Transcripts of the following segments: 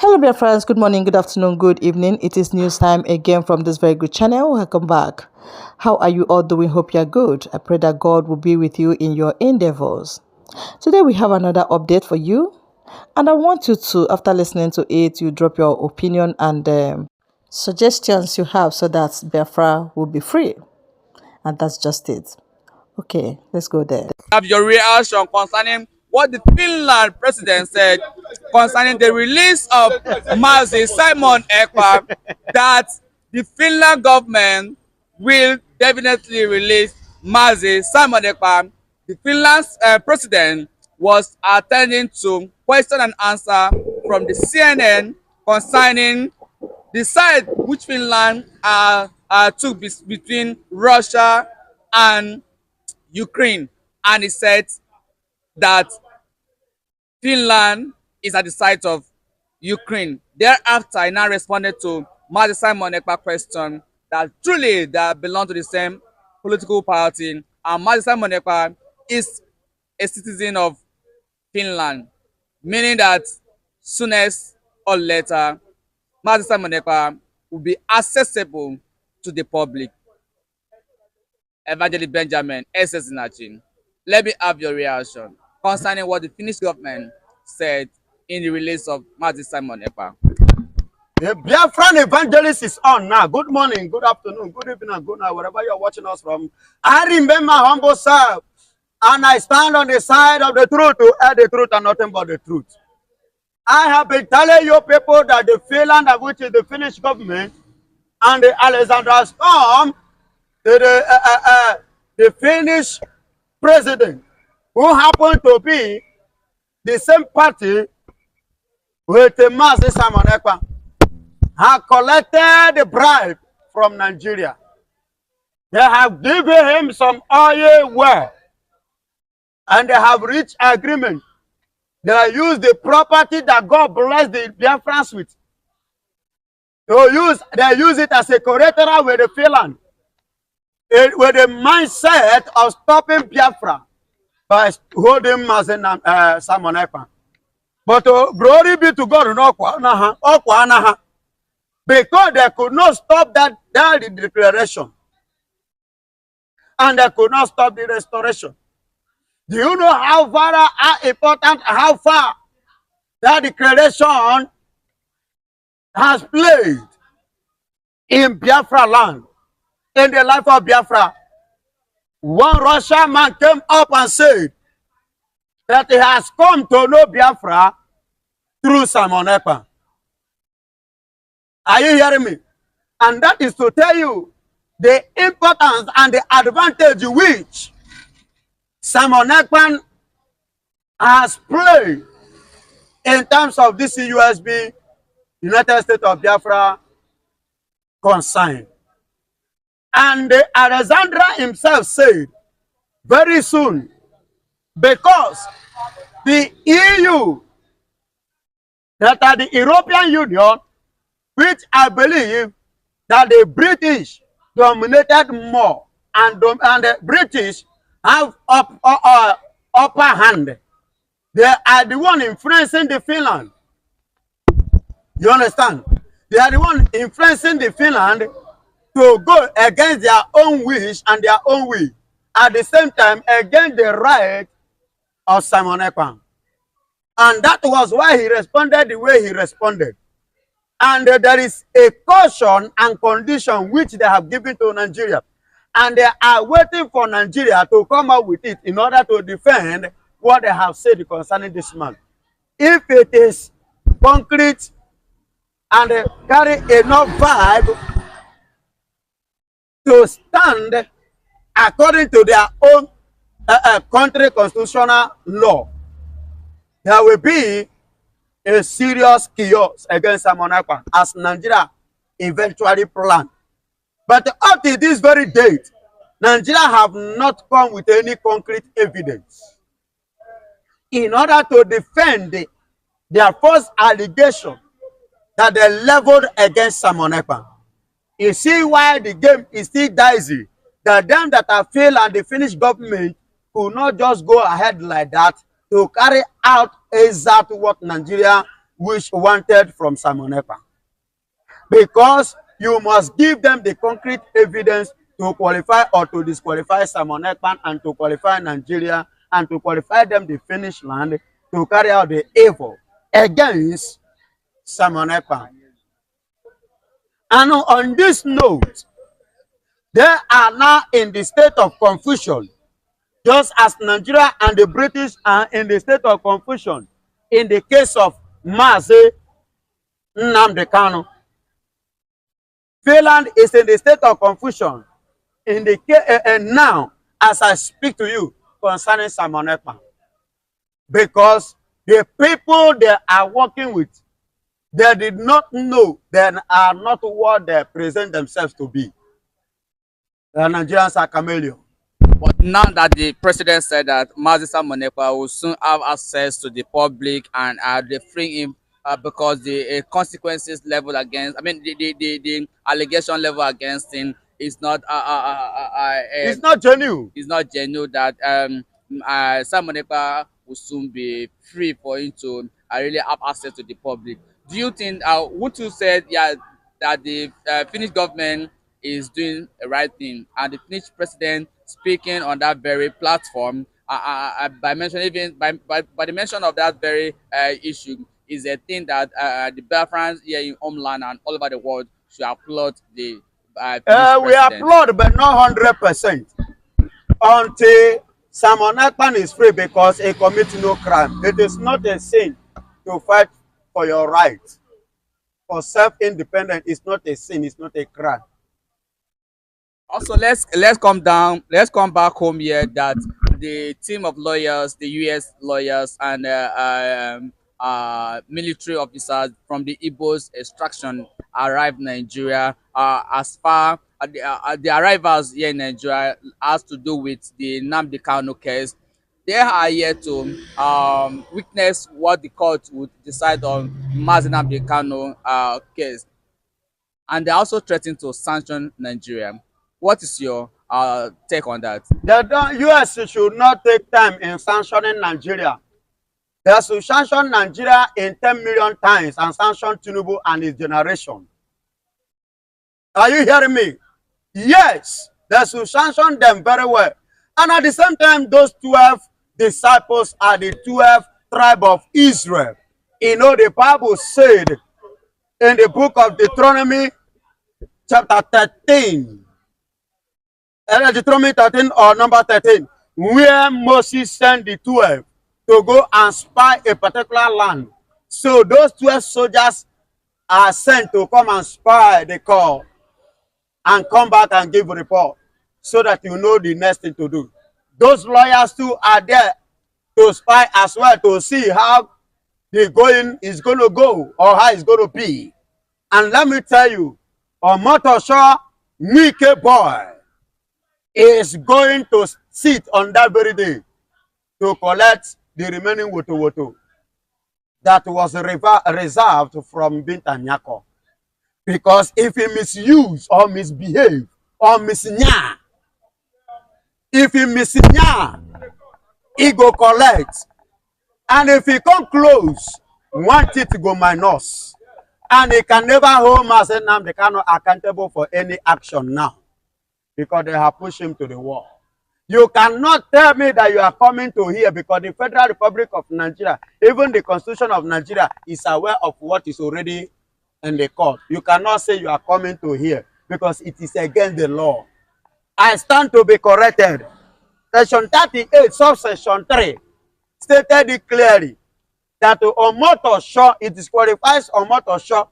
Hello, dear friends. Good morning, good afternoon, good evening. It is news time again from this very good channel. Welcome back. How are you all doing? Hope you're good. I pray that God will be with you in your endeavors. Today, we have another update for you. And I want you to, after listening to it, you drop your opinion and suggestions you have so that Biafra will be free. And that's just it. Okay, let's go there. Have your reaction concerning what the Finland president said concerning the release of Mazi Simon Ekpa, that the Finland government will definitely release Mazi Simon Ekpa. The Finland's president was attending to question and answer from the CNN concerning the side which Finland took between Russia and Ukraine, and he said that Finland is at the side of Ukraine. Thereafter, he now responded to Mazi Simon Ekpa's question that truly they belong to the same political party, and Mazi Simon Ekpa is a citizen of Finland, meaning that soonest or later, Mazi Simon Ekpa will be accessible to the public. Evangelist Benjamin, SS Nachin. Let me have your reaction concerning what the Finnish government said in the release of Mazi Simon Ekpa. The Biafran evangelist is on now. Good morning, good afternoon, good evening, and good night, wherever you're watching us from. I remember humble self, and I stand on the side of the truth to add the truth and nothing but the truth. I have been telling you people that the Finland, which is the Finnish government, and the Alexander Stubb, the Finnish president, who happened to be the same party with the Mazi Simon Ekpa, have collected the bribe from Nigeria. They have given him some oil well, and they have reached agreement. They use the property that God blessed the Biafrans with. They use it as a collateral with the Finland, with the mindset of stopping Biafra by holding Mazi Simon Ekpa. But glory be to God, because they could not stop that declaration, and they could not stop the restoration. Do you know how important, how far that declaration has played in Biafra land, in the life of Biafra? One Russian man came up and said that he has come to know Biafra through Simon Ekpa. Are you hearing me? And that is to tell you the importance and the advantage which Simon Ekpa has played in terms of this USB, United States of Biafra consign. And Alexandra himself said very soon, because the EU, that are the European Union, which I believe that the British dominated more, and the British have upper hand. They are the one influencing the Finland. You understand? They are the one influencing the Finland to go against their own wish and their own will. At the same time, against the right of Simon Ekpa. And that was why he responded the way he responded. And there is a caution and condition which they have given to Nigeria. And they are waiting for Nigeria to come up with it in order to defend what they have said concerning this man. If it is concrete and carry enough vibe to stand according to their own country constitutional law, there will be a serious chaos against Simon Ekpa as Nigeria eventually planned. But up to this very date, Nigeria have not come with any concrete evidence in order to defend their false allegation that they leveled against Simon Ekpa. You see why the game is still dicey. That them that are failed and the Finnish government could not just go ahead like that to carry out exactly what Nigeria which wanted from Simon Ekpa. Because you must give them the concrete evidence to qualify or to disqualify Simon Ekpa and to qualify Nigeria and to qualify them the Finnish land to carry out the evil against Simon Ekpa. And on this note, they are now in the state of confusion, just as Nigeria and the British are in the state of confusion in the case of Nnamdi Kanu. Finland is in the state of confusion in the now as I speak to you concerning Simon Ekpa, because the people they are working with, they did not know they are not what they present themselves to be. The Nigerians are chameleons. But now that the president said that Mazi Simon Ekpa will soon have access to the public and they free him because the consequences level against, I mean, the allegation level against him is not It's not genuine. It's not genuine. That Simon Ekpa will soon be free for him to really have access to the public. Do you think? Would you say that the Finnish government is doing the right thing, and the Finnish president speaking on that very platform by mentioning even by the mention of that very issue is a thing that the Biafrans here in homeland and all over the world should applaud the Finnish We applaud, but not 100%. Until Simon Ekpa is free because he commits no crime. It is not a sin to fight for your right. For self-independence, it's not a sin, it's not a crime. Also, let's come back home here. That the team of lawyers, the U.S. lawyers and military officers from the Igbos extraction arrived in Nigeria. As far the arrivals here in Nigeria has to do with the Nnamdi Kanu case. They are here to witness what the court would decide on Mazi Nnamdi Kanu case, and they also threatened to sanction Nigeria. What is your take on that? The U.S. should not take time in sanctioning Nigeria. They should sanction Nigeria in 10 million times and sanction Tinubu and his generation. Are you hearing me? Yes, they should sanction them very well. And at the same time, those 12 disciples are the 12 tribe of Israel. You know, the Bible said in the book of Deuteronomy, chapter 13, Deuteronomy 13 or number 13, where Moses sent the 12 to go and spy a particular land. So those 12 soldiers are sent to come and spy the call and come back and give a report so that you know the next thing to do. Those lawyers too are there to spy as well, to see how the going is going to go or how it's going to be. And let me tell you, Omotosho Wike boy is going to sit on that very day to collect the remaining woto that was reserved from Binta Nyako. Because if he misuse or misbehave or misnya, if he misnya, he go collect. And if he come close, want it to go minus. And he can never hold Mazi Nnamdi Kanu accountable for any action now, because they have pushed him to the wall. You cannot tell me that you are coming to here, because the Federal Republic of Nigeria, even the Constitution of Nigeria, is aware of what is already in the court. You cannot say you are coming to here because it is against the law. I stand to be corrected. Section 38, subsection 3, stated it clearly that Omotosho, it disqualifies Omotosho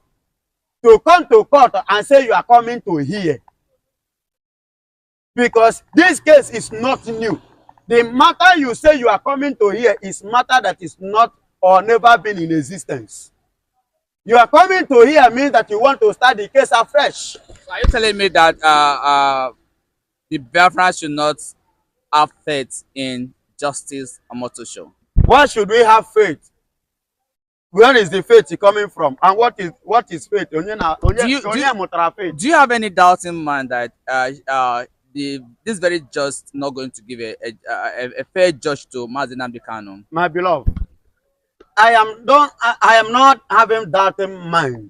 to come to court and say you are coming to here. Because this case is not new. The matter you say you are coming to here is matter that is not or never been in existence. You are coming to here means that you want to start the case afresh. So are you telling me that the Biafrans should not have faith in Justice Omotosho? Why should we have faith? Where is the faith coming from? And what is faith? Do you have any doubt in mind that this very judge not going to give a fair judge to Mazi Nnamdi Kanu? My beloved, I am not having that in mind.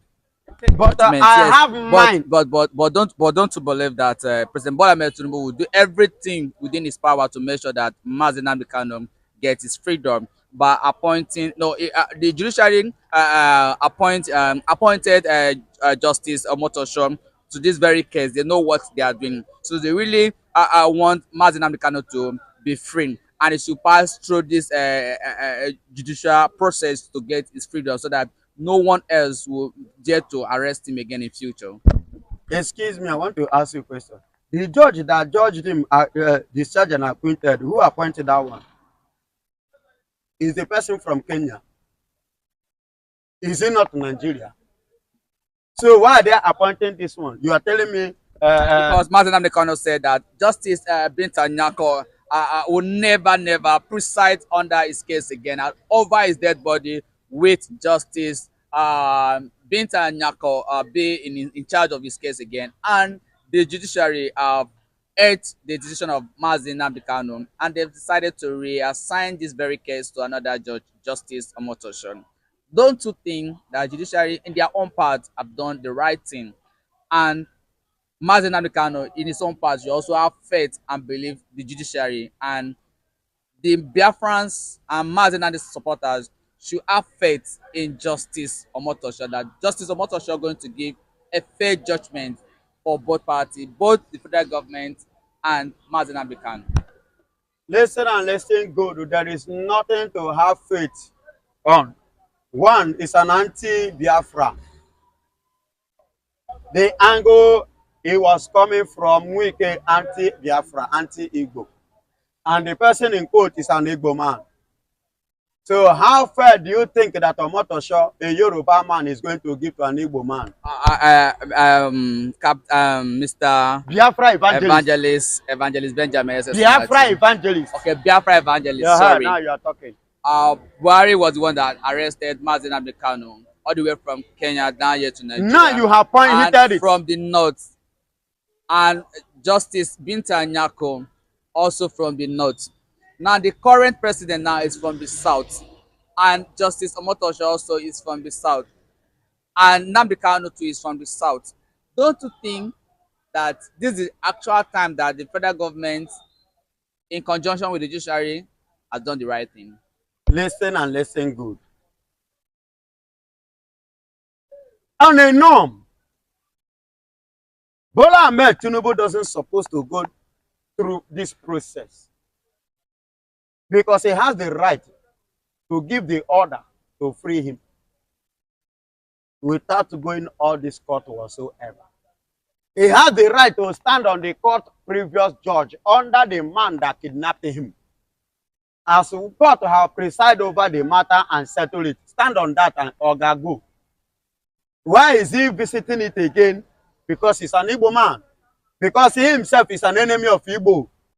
But I Yes, have mind. but don't you believe that President Bola Ahmed Tinubu will do everything within his power to make sure that Mazi Nnamdi Kanu gets his freedom by appointing the judiciary appointed Justice Omotosho to this very case. They know what they are doing, so they really want Mazi Nnamdi Kanu to be free, and it should pass through this judicial process to get his freedom, so that no one else will dare to arrest him again in future. Excuse me, I want to ask you a question. The judge that judged him, discharged and acquitted, who appointed that one? Is the person from Kenya? Is it not Nigeria? So why are they appointing this one? You are telling me Because Mazi Nnamdi Kanu said that Justice Binta Nyako will never preside under his case again and over his dead body with Justice Binta Nyako be in charge of his case again, and the judiciary ate the decision of Mazi Nnamdi Kanu, and they've decided to reassign this very case to another judge, Justice Omotosho. Don't you think that judiciary in their own part have done the right thing? And Mazi Nnamdi Kanu, in his own part, you also have faith and believe the judiciary, and the Biafrans and Mazi Nnamdi supporters should have faith in Justice Omotosho, that Justice Omotosho going to give a fair judgment for both parties, both the federal government and Mazi Nnamdi Kanu. listen and listen good. There is nothing to have faith on. One is an anti-Biafra. The angle he was coming from, Wike, anti-Biafra, anti-Igbo. And the person in quote is an Igbo man. So how fair do you think that Omotosho, a Yoruba man, is going to give to an Igbo man? Mr. Biafra evangelist. Evangelist Benjamin. S. Biafra evangelist. Okay, Biafra evangelist. Yeah, Sorry. now you are talking. Buhari was the one that arrested Mazi Nnamdi Kanu all the way from Kenya down here to Nigeria. Now you have pointed it. From the north. And Justice Binta Nyako also from the north. Now the current president now is from the south. And Justice Omotosho also is from the south. And Nnamdi Kanu too is from the south. Don't you think that this is the actual time that the federal government, in conjunction with the judiciary, has done the right thing? Listen and listen good. On a norm, Bola Ahmed Tinubu doesn't supposed to go through this process because he has the right to give the order to free him without going all this court whatsoever. He has the right to stand on the court previous judge under the man that kidnapped him. As court have presided over the matter and settle it, stand on that and go. Why is he visiting it again? Because he's an Igbo man. Because he himself is an enemy of Igbo.